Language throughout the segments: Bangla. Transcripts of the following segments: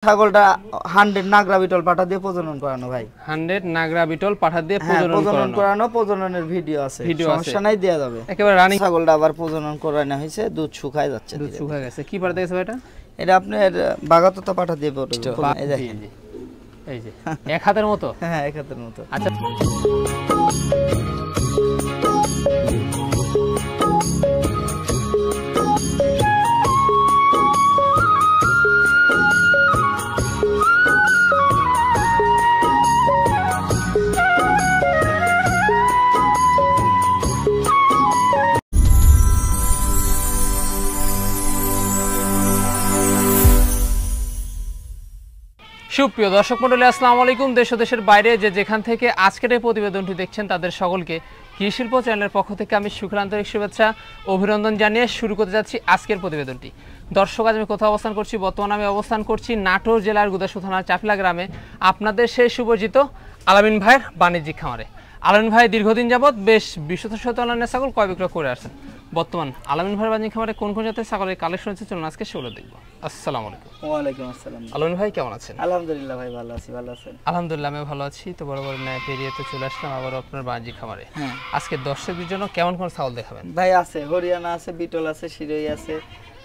ছাগলটা 100 নাগরা বিটল পাঠা দিয়ে প্রজনন করানো ভাই। 100 নাগরা বিটল পাঠা দিয়ে প্রজনন করানো, প্রজননের ভিডিও আছে, সমস্যা নাই, দেয়া যাবে। একেবারে রানিং ছাগলটা আবার প্রজনন করানো হয়েছে, দুধ শুকায় যাচ্ছে, দুধ শুকায় গেছে। কি পাঠা দিয়েছে এটা? এটা আপনার বাগাতোতা পাঠা দিয়ে এই দেখেন, এই যে এক হাতের মতো। হ্যাঁ, এক হাতের মতো। আচ্ছা, সুপ্রিয় দর্শক মণ্ডলী, আসসালামু আলাইকুম। দেশ ও দেশের বাইরে যে যেখান থেকে আজকের এই প্রতিবেদনটি দেখছেন তাদের সকলকে কৃষি শিল্প চ্যানেলের পক্ষ থেকে আমি সুখলান্তরিক শুভেচ্ছা অভিনন্দন জানিয়ে শুরু করতে যাচ্ছি আজকের প্রতিবেদনটি। দর্শক, আজ আমি কোথাও অবস্থান করছি? বর্তমানে আমি অবস্থান করছি নাটোর জেলার গুদাসু থানার চাপিলা গ্রামে, আপনাদের সেই সুপরিচিত আলামিন ভাইয়ের বাণিজ্যিক খামারে। আলামিন ভাই দীর্ঘদিন যাবৎ বেশ বিশত অন্যান্য ছাগল ক্রয় বিক্রয় করে আসছেন। বর্তমান আলামিন ভাইয়ের বাণিজ্যিক খামারে কোন কোন জাতের ছাগলের কালেকশন আছে চলুন আজকে সেগুলো দেখবো। আসসালামু আলাইকুম। ওয়ালাইকুম আসসালাম। আলামিন ভাই কেমন আছেন? আলহামদুলিল্লাহ ভাই, ভালো আছি। ভালো আছেন? আলহামদুলিল্লাহ আমি ভালো আছি। তো বড় বড় ন্যায় পেরিয়ে তো চলে আসলাম আবার আপনার বাণিজ্যিক খামারে। আজকে দর্শকদের জন্য কেমন কোন ছাগল দেখাবেন ভাই? আছে হরিয়ানা আছে, বিটল আছে, শিরোই আছে,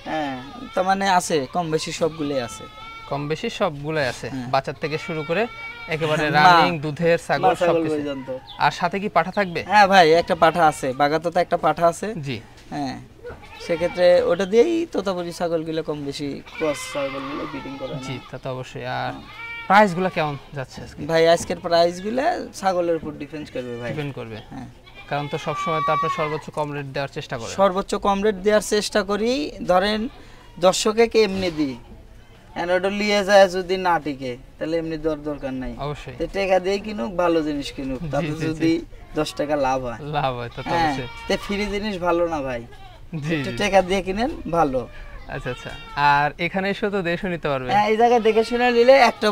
হ্যাঁ তার মানে আছে, কম বেশি সবগুলোই আছে। কম বেশি সবগুলাই আছে, বাচ্চার থেকে শুরু করে একেবারে রানিং দুধের ছাগল সবকিছু। আর সাথে কি পাঠা থাকবে? হ্যাঁ ভাই, একটা পাঠা আছে, বাগাতোতা একটা পাঠা আছে। জি হ্যাঁ, সেক্ষেত্রে ওটা দিয়েই তোতাপুরি ছাগলগুলো কম বেশি ক্রস ছাগলগুলো ব্রিডিং করে। জি, তা তো অবশ্যই। আর প্রাইসগুলো কেমন যাচ্ছে আজকে? ভাই আজকের প্রাইসগুলো ছাগলের উপর ডিপেন্ড করবে ভাই, ডিপেন্ড করবে। হ্যাঁ, কারণ তো সব সময় তো আপনি সর্বোচ্চ কম রেট দেওয়ার চেষ্টা করেন। সর্বোচ্চ কম রেট দেওয়ার চেষ্টা করি। ধরেন দর্শকে এমনি দিই, ওটা লিয়ে যায় যদি না টিকে তাহলে এমনি দেওয়ার দরকার নাই। অবশ্যই টাকা দিয়ে কিনুক, ভালো জিনিস কিনুক, তাতে যদি 10 টাকা লাভ হয় তো অবশ্যই। ফ্রি জিনিস ভালো না ভাই, টাকা দিয়ে কিনেন ভালো। আচ্ছা আচ্ছা, আর এখানে এসে তো দেখে নিতে পারবে। হ্যাঁ, এই জায়গায় দেখে শুনে নিলে একটা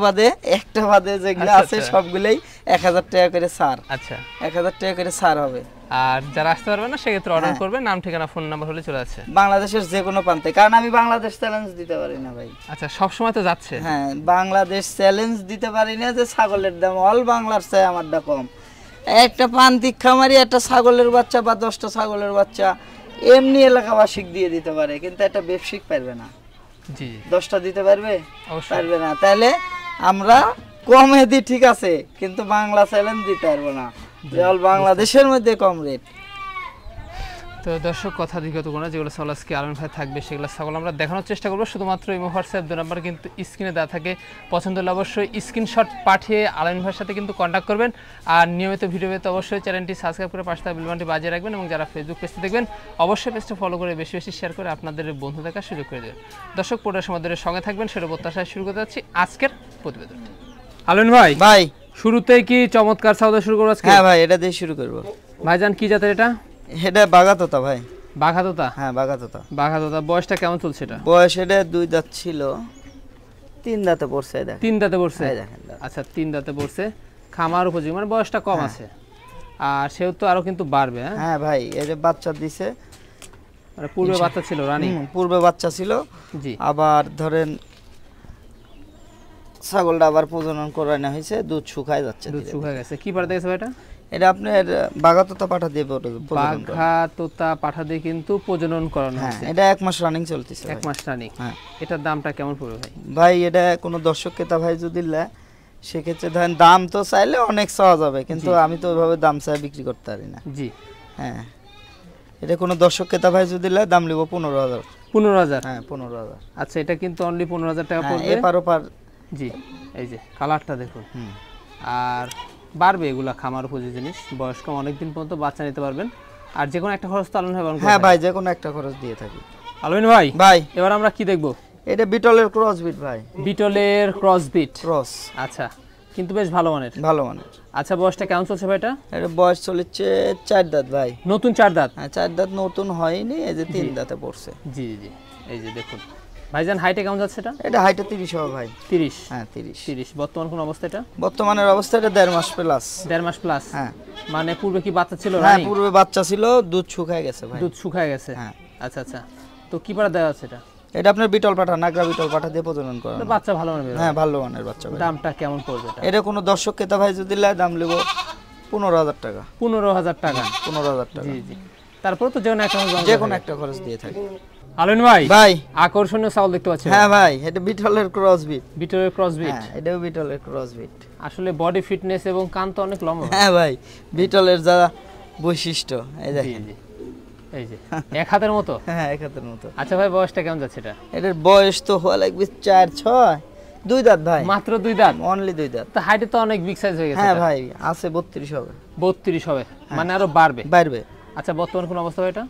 বাদে যেগুলো আছে সবগুলাই 1000 টাকা করে ছাড়। আচ্ছা, 1000 টাকা করে ছাড় হবে। আর যারা আসতে পারবে না সেক্ষেত্রে অর্ডার করবে, নাম ঠিকানা ফোন নাম্বার হলে চলে আসে বাংলাদেশের যে কোনো প্রান্তে, কারণ আমি বাংলাদেশ চ্যালেঞ্জ দিতে পারি না ভাই। আচ্ছা, সব সময় তো যাচ্ছে। হ্যাঁ, বাংলাদেশ চ্যালেঞ্জ দিতে পারি না যে ছাগলের দাম অল বাংলার চেয়ে আমারটা কম। একটা প্রান্তিক খামারি একটা ছাগলের বাচ্চা বা 10টা ছাগলের বাচ্চা এমনি এলাকাবাসিক দিয়ে দিতে পারে, কিন্তু একটা ব্যবসায়িক পারবে না। জি, 10টা দিতে পারবে? পারবে না। তাহলে আমরা কমে দিই, ঠিক আছে, কিন্তু বাংলা চ্যালেঞ্জ দিতে পারবো না, বাংলাদেশের মধ্যে কম রেট। তো দর্শক, কথা দিগত কোনো যেগুলো ছাগল আজকে আলামিন ভাই থাকবে সেগুলো ছাগল আমরা দেখানোর চেষ্টা করবো। শুধুমাত্র এই হোয়াটসঅ্যাপ নাম্বার কিন্তু স্ক্রিনে দেওয়া থাকে, পছন্দ হলে অবশ্যই স্ক্রিনশট পাঠিয়ে আলামিন ভাইয়ের সাথে কিন্তু কন্ট্যাক্ট করবেন। আর নিয়মিত ভিডিও পেতে অবশ্যই চ্যানেলটি সাবস্ক্রাইব করে পাশে থাকা বেল বাটনটি বাজিয়ে রাখবেন, এবং যারা ফেসবুক পেজটি দেখবেন অবশ্যই পেজটা ফলো করে বেশি বেশি শেয়ার করে আপনাদের বন্ধু দেখার সুযোগ করে দেবেন। দর্শক, পুরো সময় সঙ্গে থাকবেন, সেটা প্রত্যাশায় শুরু করতে যাচ্ছি আজকের প্রতিবেদন। আলামিন ভাই শুরুতেই কি চমৎকার ছাগল শুরু করব আজকে? হ্যাঁ ভাই, এটা দিয়ে শুরু করব। ভাইজান কি জাতের এটা? এটা বাগাতোতা ভাই। বাঘাতোতা? হ্যাঁ, বাগাতোতা। বাঘাতোতা বয়সটা কেমন চলছে এটা? বয়স এটা 2 দাঁত ছিল, 3 দাঁতে পড়ছে। দেখেন 3 দাঁতে পড়ছে। দেখেন, আচ্ছা, 3 দাঁতে পড়ছে, খামার উপযোগী, মানে বয়সটা কম আছে। আর সেও তো আরো কিন্তু বাড়বে। হ্যাঁ ভাই, এই যে বাচ্চা দিছে, মানে পূর্বে বাচ্চা ছিল রানী, পূর্বে বাচ্চা ছিল। জি, আবার ধরেন ছাগলটা আবার প্রজনন করানো হয়েছে, দুধ শুকায় যাচ্ছে, দুধ শুকায় গেছে। কি পাঠা দিয়েছে এটা? এটা আপনার বাগাতোতা পাঠা দিয়ে বাঘাতোতা পাঠা দিয়ে কিন্তু প্রজনন করানো হয়েছে। এটা 1 মাস রানিং চলতেছে। 1 মাস রানিং। হ্যাঁ, এটার দামটা কেমন পড়বে ভাই? ভাই এটা কোনো দর্শক ক্রেতা ভাই যদি নেয় সেক্ষেত্রে ধরেন দাম তো চাইলে অনেক চাওয়া যাবে, কিন্তু আমি তো ওইভাবে দাম চাই বিক্রি করতে পারি না। জি হ্যাঁ, এটা কোনো দর্শক ক্রেতা ভাই যদি নেয় দাম নিব 15,000। 15,000? হ্যাঁ, 15,000। আচ্ছা, এটা কিন্তু অনলি 15,000 টাকা পড়বে। এপার ওপার। জি, এই যে কালারটা দেখুন। আর বাড়বে, এগুলা খামার উপযোগী জিনিস, বয়স কম, অনেকদিন পর্যন্ত বাচ্চা নিতে পারবেন। আর যে কোনো একটা খরচ তো আলামিন ভাই? হ্যাঁ ভাই, যে কোনো একটা খরচ দিয়ে থাকি। আলামিন ভাই এবার আমরা কি দেখবো? এটা বিটলের ক্রস বিট ভাই। বিটলের ক্রস বিট? ক্রস। আচ্ছা, কিন্তু বেশ ভালো মানের। ভালো মানের। আচ্ছা, বয়সটা কেমন চলছে ভাই এটা? এটা বয়স চলছে 4 দাঁত ভাই। নতুন 4 দাঁত? হ্যাঁ, 4 দাঁত নতুন হয়নি, এই যে 3 দাঁতে পড়ছে। জি জি, এই যে দেখুন। ভাইজান হাইটে কেমন যাচ্ছে এটা? এটা হাইটে 30 হবে ভাই। 30? হ্যাঁ, 30। বর্তমান কোন অবস্থা এটা? বর্তমানের অবস্থা এটা 1.5 মাস প্লাস। 1.5 মাস প্লাস? হ্যাঁ। মানে পূর্বে কি বাচ্চা ছিল? হ্যাঁ, পূর্বে বাচ্চা ছিল, দুধ শুকায় গেছে ভাই। দুধ শুকায় গেছে। হ্যাঁ। আচ্ছা আচ্ছা, তো কি পাড়া দেওয়া আছে এটা? এটা আপনার বিটল পাঠা, নাগরা বিটল পাঠা দিয়ে প্রজনন করা। তো বাচ্চা ভালো মানের হ্যাঁ ভালো মানের বাচ্চা ভাই। দামটা কেমন পড়বে এটা? এটা কোনো দর্শক ক্রেতা ভাই যদি নেয় দাম নেব 15,000 টাকা। 15,000 টাকা? 15,000 টাকা। জি জি। তারপর তো যে কোনো একটা খরচ দিয়ে থাকি। আলমিন ভাই, ভাই আকর্ষণীয় ছাগল দেখতে পাচ্ছি। হ্যাঁ ভাই, এটা বিটলের ক্রস বিট। বিটলের ক্রস বিট? হ্যাঁ এটাও বিটলের ক্রস বিট। আসলে বডি ফিটনেস এবং কান তো অনেক লম্বা। হ্যাঁ ভাই, বিটলের যা বৈশিষ্ট্য এই দেখেন। জি জি, এই যে এক হাতের মতো। হ্যাঁ এক হাতের মতো। আচ্ছা ভাই, বয়সটা কেমন যাচ্ছে এটা? এটার বয়স তো হওয়া লাগবে 4-6, 2 দাঁত ভাই। মাত্র 2 দাঁত? অনলি 2 দাঁত। তো হাইটে তো অনেক বিগ সাইজ হয়ে গেছে। হ্যাঁ ভাই, আছে 32 হবে। 32 হবে, মানে আরো বাড়বে? বাড়বে। আচ্ছা, বর্তমান কোন অবস্থা এটা?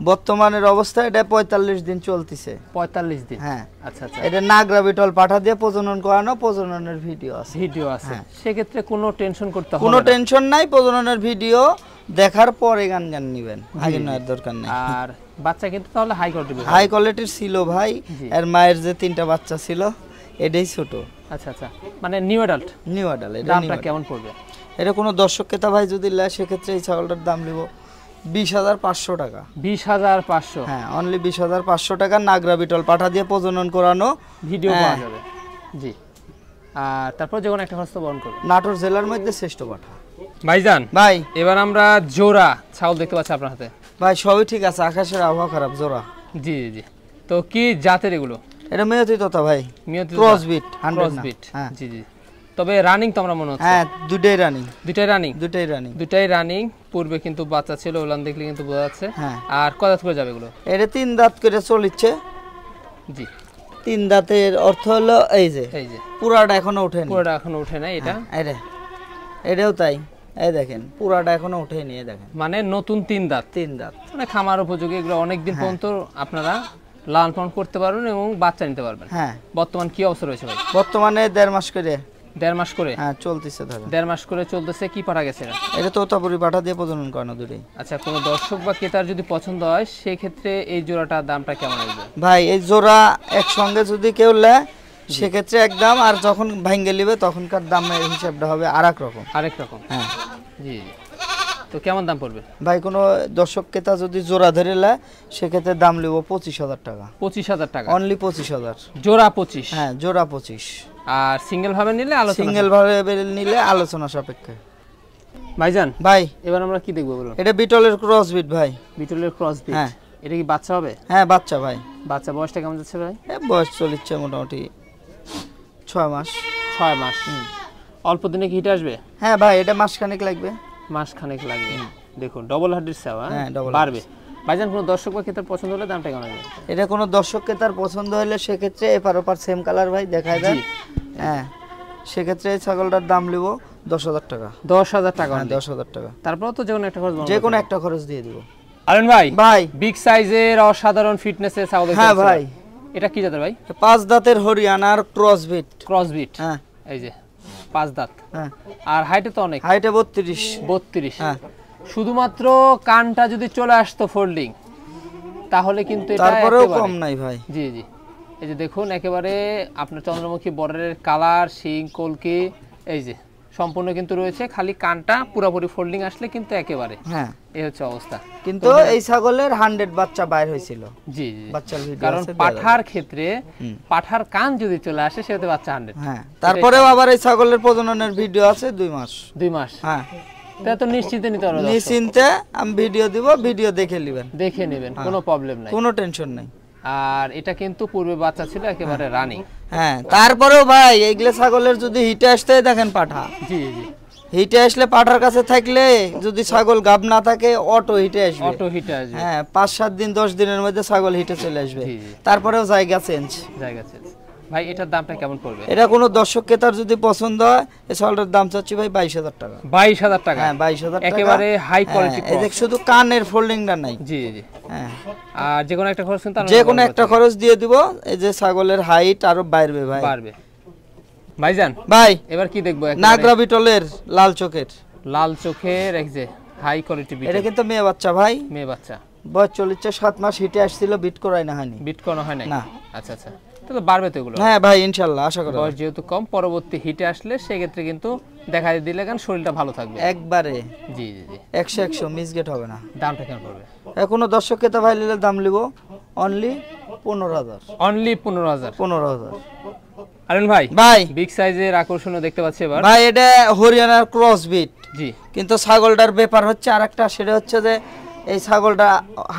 বর্তমানের অবস্থা এটা 45 দিন চলতেছে। 45 দিন? হ্যাঁ। আচ্ছা আচ্ছা। এটা নাগরা বিটল পাঠা দিয়ে প্রজনন করানো, প্রজননের ভিডিও আছে। ভিডিও আছে? সেক্ষেত্রে কোনো টেনশন করতে হবে না? কোনো টেনশন নাই, প্রজননের ভিডিও দেখার পরে গান নিবেন, আগে নেওয়ার দরকার নেই। আর বাচ্চা কিন্তু তাহলে হাই কোয়ালিটির? হাই কোয়ালিটির ছিল ভাই। এর মায়ের যে 3টা বাচ্চা ছিল এটাই ছোট। আচ্ছা আচ্ছা, মানে নিউ অ্যাডাল্ট? New adult. এটা দামটা কেমন পড়বে? এটা কোনো দর্শক ক্রেতা ভাই যদি নেয় সেক্ষেত্রে এই ছাগলটার দাম নিব 20,500 টাকা। 20,500? হ্যাঁ, অনলি 20,500 টাকা। নাগরা বিটল পাঠা দিয়ে প্রজনন করানো, ভিডিও পাওয়া যাবে। জি। আর তারপর যে কোনো একটা খরচ তো বহন করবে। নাটোর জেলার মধ্যে শ্রেষ্ঠ পাঠা। ভাইজান ভাই এবার আমরা জোড়া ছাগল দেখতে পাচ্ছি আপনার হাতে। ভাই সবই ঠিক আছে, আকাশের আবহাওয়া খারাপ, জোড়া। জি জি জি। তো কি জাতের এগুলো? এটা মেয়তি তোতা ভাই, মিয়তি ক্রস বিট, 100 ক্রস না। বিট? হ্যাঁ জি জি। তবে রানিং তো আমরা মনে হচ্ছে? হ্যাঁ, দুটাই রানিং। দুটাই রানিং? দুটাই রানিং। দুটাই রানিং। পূর্বে কিন্তু বাচ্চা ছিল, ওলান দেখলে কিন্তু বোঝা যাচ্ছে। হ্যাঁ। আর কয় দাঁত করে যাবে এগুলো? এটা 3 দাঁত করে চলিচ্ছে। জি। 3 দাঁতের অর্থ হলো এই যে পুরাটা এখনো ওঠেনি। পুরাটা এখনো ওঠে না এটা? এটাও তাই, এই দেখেন পুরাটা এখনো ওঠেনি, এই দেখেন। মানে নতুন 3 দাঁত? 3 দাঁত, মানে খামার উপযোগী। এগুলো অনেকদিন পর্যন্ত আপনারা লালন পালন করতে পারবেন এবং বাচ্চা নিতে পারবেন। হ্যাঁ। বর্তমান কি অবস্থা রয়েছে ভাই? বর্তমানে 1.5 মাস করে। 1.5 মাস করে? হ্যাঁ চলতেছে ধরেন। 1.5 মাস করে চলতেছে। কি পাঠা গেছে এটা? এটা তোতাপুরি পাঠা দিয়ে প্রজনন করানো দুটোই। আচ্ছা, কোনো দর্শক বা ক্রেতার যদি পছন্দ হয় সেই ক্ষেত্রে এই জোড়াটার দামটা কেমন আসবে ভাই? এই জোড়া একসঙ্গে যদি কেউ নেয় সেক্ষেত্রে একদম, আর যখন ভাঙ্গে নিবে তখনকার দামের হিসাবটা হবে আরেক রকম। আরেক রকম? হ্যাঁ। জি জি। তো কেমন দাম পড়বে ভাই? কোনো দর্শক ক্রেতা যদি জোড়া ধরে নেয় সেক্ষেত্রে দাম নেব 25,000 টাকা। 25,000 টাকা? অনলি 25,000। জোড়া 25? হ্যাঁ জোড়া 25। আর সিঙ্গেল ভাবে নিলে আলোচনা? সিঙ্গেল ভাবে নিলে আলোচনা সাপেক্ষে। ভাইজান ভাই এবার আমরা কি দেখবো বলুন? এটা বিটলের ক্রস বিট ভাই। বিটলের ক্রস বিট? হ্যাঁ। এটা কি বাচ্চা হবে? হ্যাঁ বাচ্চা ভাই। বাচ্চা বয়সটা কেমন যাচ্ছে ভাই? বয়স চলিচ্ছে মোটামুটি 6 মাস। 6 মাস? অল্প দিনে কি হিটে আসবে? হ্যাঁ ভাই, এটা মাসখানেক লাগবে। মাসখানেক লাগবে? দেখুন ডবল হার্ডের সেবা। হ্যাঁ ডবল বাড়বে। ভাইজান কোনো দর্শক বা ক্রেতার পছন্দ হলে দামটা কেমন আসবে? এটা কোনো দর্শক ক্রেতার পছন্দ হলে সেক্ষেত্রে এপার ওপার সেম কালার ভাই দেখায় দেন। হ্যাঁ, সেক্ষেত্রে এই ছাগলটার দাম নেব 10,000 টাকা। 10,000 টাকা? 10,000 টাকা। তারপর তো যে কোনো একটা খরচ? যে কোনো একটা খরচ দিয়ে দিব। আলন ভাই, ভাই বিগ সাইজের অসাধারণ ফিটনেসের ছাগল। হ্যাঁ ভাই। এটা কি জাতের ভাই? 5 দাঁতের হরিয়ানার ক্রস বিট। ক্রস বিট? হ্যাঁ। এই যে 5 দাঁত। হ্যাঁ। আর হাইটে তো অনেক? হাইটে 32। 32? হ্যাঁ। শুধুমাত্র কানটা যদি চলে আসতো ফোল্ডিং তাহলে কিন্তু এটা তারপরেও কম নাই ভাই। জি জি। এই যে দেখুন একেবারে আপনার চন্দ্রমুখী বর্ডারের কালার, শিং, কলকি, এই যে সম্পূর্ণ কিন্তু রয়েছে। খালি কানটা পুরোপুরি ফোল্ডিং আসলে কিন্তু একেবারে। হ্যাঁ, এই হচ্ছে অবস্থা। কিন্তু এই ছাগলের 100 বাচ্চা বাইর হয়েছিল। জি জি। বাচ্চার ভিডিও কারণ আছে। পাঠার ক্ষেত্রে পাঠার কান যদি চলে আসে সেটাতে বাচ্চা 100। হ্যাঁ। তারপরেও আবার এই ছাগলের প্রজননের ভিডিও আছে 2 মাস। 2 মাস? হ্যাঁ। তা তো নিশ্চিন্তে নিতে পারবেন। নিশ্চিন্তে আমি ভিডিও দিব, ভিডিও দেখে নেবেন। দেখে নেবেন, কোনো প্রবলেম নাই, কোনো টেনশন নাই। আর এটা কিন্তু পূর্বে বাচ্চা ছিল একেবারে রানিং। হ্যাঁ। তারপরেও ভাই এইগুলা ছাগলের যদি হিটে আসতে দেখেন পাঠা। জি জি। হিটে আসলে পাঠার কাছে থাকলে যদি ছাগল গাব না থাকে অটো হিটে আসবে। অটো হিটে আসবে। হ্যাঁ, 5-7 দিন 10 দিনের মধ্যে ছাগল হিটে চলে আসবে। তারপরেও জায়গা চেঞ্জ। জায়গা চেঞ্জ। ভাই এটার দামটা কেমন পড়বে? এটা কোনো দর্শক ক্রেতার যদি পছন্দ হয় এই ছাগলটার দাম চাচ্ছি ভাই 22,000 টাকা। 22,000 টাকা? হ্যাঁ 22,000 টাকা। একেবারে হাই কোয়ালিটি। এই দেখ শুধু কানের ফোল্ডিংটা নাই। জি জি। হ্যাঁ। আর যে কোনো একটা খরচ কিন্তু যে কোনো একটা খরচ দিয়ে দিব। এই যে ছাগলের হাইট আরো বাড়বে ভাই। বাড়বে। ভাইজান ভাই এবার কি দেখবো? নাগরা বিটলের লাল চোখের। লাল চোখের এই যে হাই কোয়ালিটি বিট। এটা কিন্তু মেয়ে বাচ্চা ভাই। মেয়ে বাচ্চা। বয়স চলছে 7 মাস। হিটে আসছিল, বিট করাই না হয়নি। বিট করানো হয় নাই? না। আচ্ছা আচ্ছা, তাহলে বাড়বে তো এগুলো? হ্যাঁ ভাই ইনশাআল্লাহ আশা করি। বয়স যেহেতু কম, পরবর্তী হিটে আসলে সেক্ষেত্রে কিন্তু দেখা দিলে কারণ শরীরটা ভালো থাকবে একবারে। জি জি জি। 100 মিসগেট হবে না। দামটা কেমন পড়বে? এখনো দর্শক ক্রেতা ভাই নিলে দাম লিব অনলি 15,000 অনলি 15,000। 15,000 আরেন ভাই ভাই বিগ সাইজের আকর্ষণীয় দেখতে পাচ্ছি এবার। ভাই এটা হরিয়ানার ক্রস বিট, জি কিন্তু ছাগলটার ব্যাপার হচ্ছে আরেকটা, সেটা হচ্ছে যে এই ছাগলটা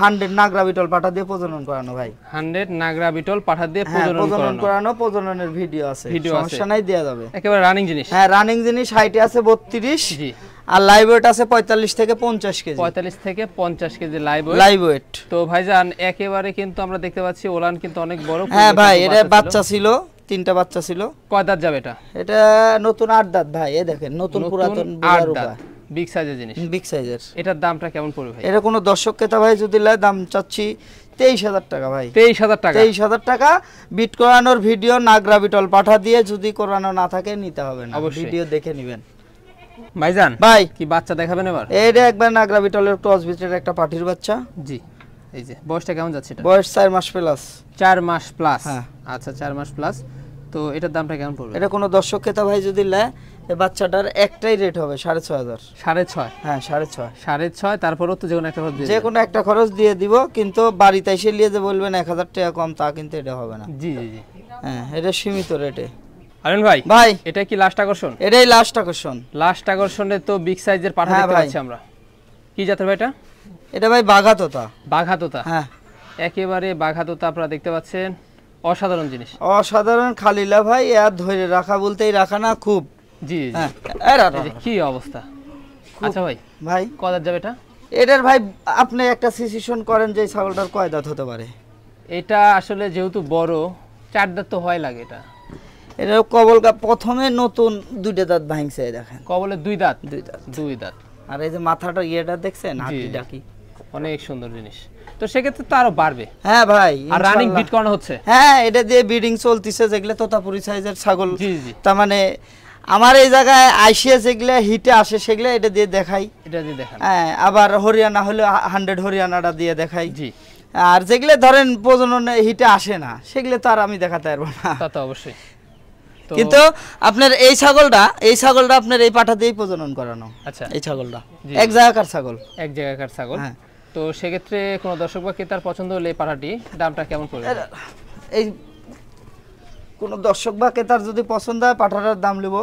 100 নাগরা বিটল পাঠা দিয়ে প্রজনন করানো ভাই। 100 নাগরা বিটল পাঠা দিয়ে প্রজনন করানো, প্রজননের ভিডিও আছে, সমস্যা নাই, দেয়া যাবে। একেবারে রানিং জিনিস। হ্যাঁ রানিং জিনিস, হাইটে আছে 32, জি আর লাইভ ওয়েট আছে 45 থেকে 50 কেজি। 45 থেকে 50 কেজি লাইভ ওয়েট। তো ভাইজান একেবারে কিন্তু আমরা দেখতে পাচ্ছি ওলান কিন্তু অনেক বড়। হ্যাঁ ভাই এটা বাচ্চা ছিল, 3টা বাচ্চা ছিল। কয় দাঁত যাবে এটা? এটা নতুন 8 দাঁত ভাই, এই দেখেন নতুন পুরাতন 8 দাঁত, বিগ সাইজের জিনিস, বিগ সাইজের। এটার দামটা কেমন পড়বে ভাই? এটা কোনো দর্শক ক্রেতা ভাই যদি লাই, দাম চাচ্ছি 23,000 টাকা ভাই। 23,000 টাকা? 23,000 টাকা। বিট করানোর ভিডিও নাগরা বিটল পাঠা দিয়ে, যদি করানো না থাকে নিতে হবে না, ভিডিও দেখে নেবেন। ভাইজান ভাই কি বাচ্চা দেখাবেন এবার? এটা একবার নাগরা বিটলের ক্রস বিটের একটা পাঠির বাচ্চা। জি এই যে বয়সটা কেমন যাচ্ছে এটা? বয়স 4 মাস প্লাস। 4 মাস প্লাস? হ্যাঁ আচ্ছা 4 মাস প্লাস। তো এটার দামটা কেমন পড়বে? এটা কোনো দর্শক ক্রেতা ভাই যদি নেয়, এই বাচ্চাটার একটাই রেট হবে 6,500। 6.5? হ্যাঁ 6.5। 6.5 তারপরও তো যেকোনো একটা খরচ দিয়ে, যে কোনো একটা খরচ দিয়ে দিব, কিন্তু বাড়িতে এসে নিয়ে যে বলবেন 1,000 টাকা কম, তা কিন্তু এটা হবে না। জি জি জি। হ্যাঁ এটা সীমিত রেটে। আরেন ভাই ভাই এটা কি লাস্ট আকর্ষণ? এটাই লাস্ট আকর্ষণ। লাস্ট আকর্ষণে তো বিগ সাইজের পাঠা দেখতে পাচ্ছি আমরা। কি জাতের ভাই এটা? এটা ভাই বাঘাতোতা। বাঘাতোতা? হ্যাঁ একেবারে বাঘাতোতা আপনারা দেখতে পাচ্ছেন, অসাধারণ জিনিস। অসাধারণ খালিলা ভাই, আর ধরে রাখা বলতেই রাখা না খুব। জি হ্যাঁ কি অবস্থা। আচ্ছা ভাই ভাই কয় দাঁত যাবে এটা? এটার ভাই আপনি একটা সিচুয়েশন করেন যে ছাগলটার কয় দাঁত হতে পারে। এটা আসলে যেহেতু বড়, 4 দাঁত তো হয় লাগে। এটা কবলকা প্রথমে নতুন 2টা দাঁত ভাঙছে, দেখেন কবলে 2 দাঁত। 2 দাঁত। আর এই যে মাথাটা ইয়েটা দেখছেন, হাতি ডাকি, অনেক সুন্দর জিনিস। তো সেক্ষেত্রে তো আরো বাড়বে। হ্যাঁ ভাই আর রানিং বিট করানো হচ্ছে? হ্যাঁ এটা দিয়ে ব্রিডিং চলতিছে, যেগুলো তোতাপুরি সাইজের ছাগল। জি জি। তার মানে আমার এই জায়গায় আইসিয়া যেগুলো হিটে আসে সেগুলো এটা দিয়ে দেখাই। এটা দিয়ে দেখান। হ্যাঁ আবার হরিয়ানা হলে 100 হরিয়ানাটা দিয়ে দেখাই। জি। আর যেগুলো ধরেন প্রজননে হিটে আসে না, সেগুলো তো আর আমি দেখাতে পারবো না। তা তো অবশ্যই। কিন্তু আপনার এই ছাগলটা আপনার এই পাঠা দিয়েই প্রজনন করানো। আচ্ছা এই ছাগলটা এক জায়গাকার ছাগল। এক জায়গাকার ছাগল। হ্যাঁ। তো সেক্ষেত্রে কোনো দর্শক বা ক্রেতার পছন্দ হলে এই পাঠাটি দামটা কেমন পড়বে? এই কোনো দর্শক বা ক্রেতার যদি পছন্দ হয়, পাঠাটার দাম নেব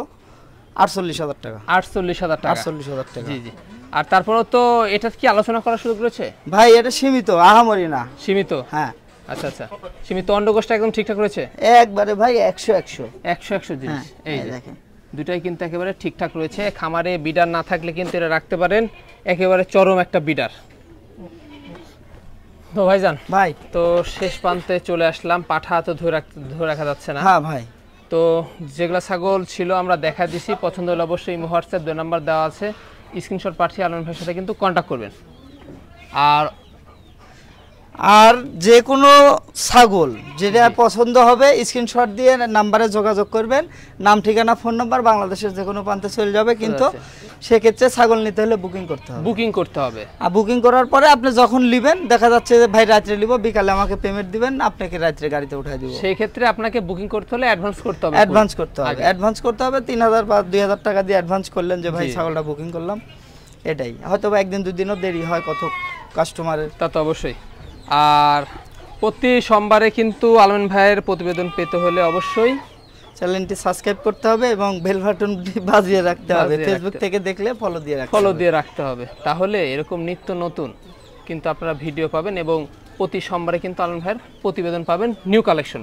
48,000 টাকা। 48,000 টাকা? 48,000 টাকা। জি জি। আর তারপরেও তো এটা কি আলোচনা করার সুযোগ রয়েছে? ভাই এটা সীমিত, আহামরি না। সীমিত? হ্যাঁ। আচ্ছা আচ্ছা। সীমিত। অন্ডকোষটা একদম ঠিকঠাক রয়েছে? একবারে ভাই 100 100 জিনিস। এই দেখেন দুটাই কিন্তু একেবারে ঠিকঠাক রয়েছে। খামারে বিডার না থাকলে কিন্তু এটা রাখতে পারেন, একেবারে চরম একটা বিডার। তো ভাইজান ভাই তো শেষ প্রান্তে চলে আসলাম। পাঠা তো ধরে রাখা যাচ্ছে না। হ্যাঁ ভাই। তো যেগুলা ছাগল ছিল আমরা দেখা দিছি, পছন্দ হলে অবশ্যই হোয়াটসঅ্যাপ 2 নাম্বার দেওয়া আছে, স্ক্রিনশট পাঠিয়ে আলম ভাইয়ের সাথে কিন্তু কন্ট্যাক্ট করবেন। আর যে কোনো ছাগল যেটা পছন্দ হবে স্ক্রিনশট দিয়ে নাম্বারে যোগাযোগ করবেন। নাম, ঠিকানা, ফোন নাম্বার, বাংলাদেশের যে কোনো প্রান্তে চলে যাবে। কিন্তু সেক্ষেত্রে ছাগল নিতে হলে বুকিং করতে হবে। আর বুকিং করার পরে আপনি যখন নেবেন, দেখা যাচ্ছে যে ভাই রাত্রে নিব, বিকালে আমাকে পেমেন্ট দিবেন, আপনাকে রাত্রে গাড়িতে উঠাই দিব। সেই ক্ষেত্রে আপনাকে বুকিং করতে হলে অ্যাডভান্স করতে হবে। অ্যাডভান্স করতে হবে 3,000 বা 2,000 টাকা দিয়ে অ্যাডভান্স করলেন যে ভাই ছাগলটা বুকিং করলাম। এটাই হয়তো বা 1 দিন 2 দিনও দেরি হয় কত কাস্টমারের। তা তো অবশ্যই। আর প্রতি সোমবারে কিন্তু আলমিন ভাইয়ের প্রতিবেদন পেতে হলে অবশ্যই চ্যানেলটি সাবস্ক্রাইব করতে হবে এবং বেল বাটনটি বাজিয়ে রাখতে হবে। ফেসবুক থেকে দেখলে ফলো দিয়ে রাখতে হবে। তাহলে এরকম নিত্য নতুন কিন্তু আপনারা ভিডিও পাবেন এবং প্রতি সোমবারে কিন্তু আলমিন ভাইয়ের প্রতিবেদন পাবেন নিউ কালেকশন।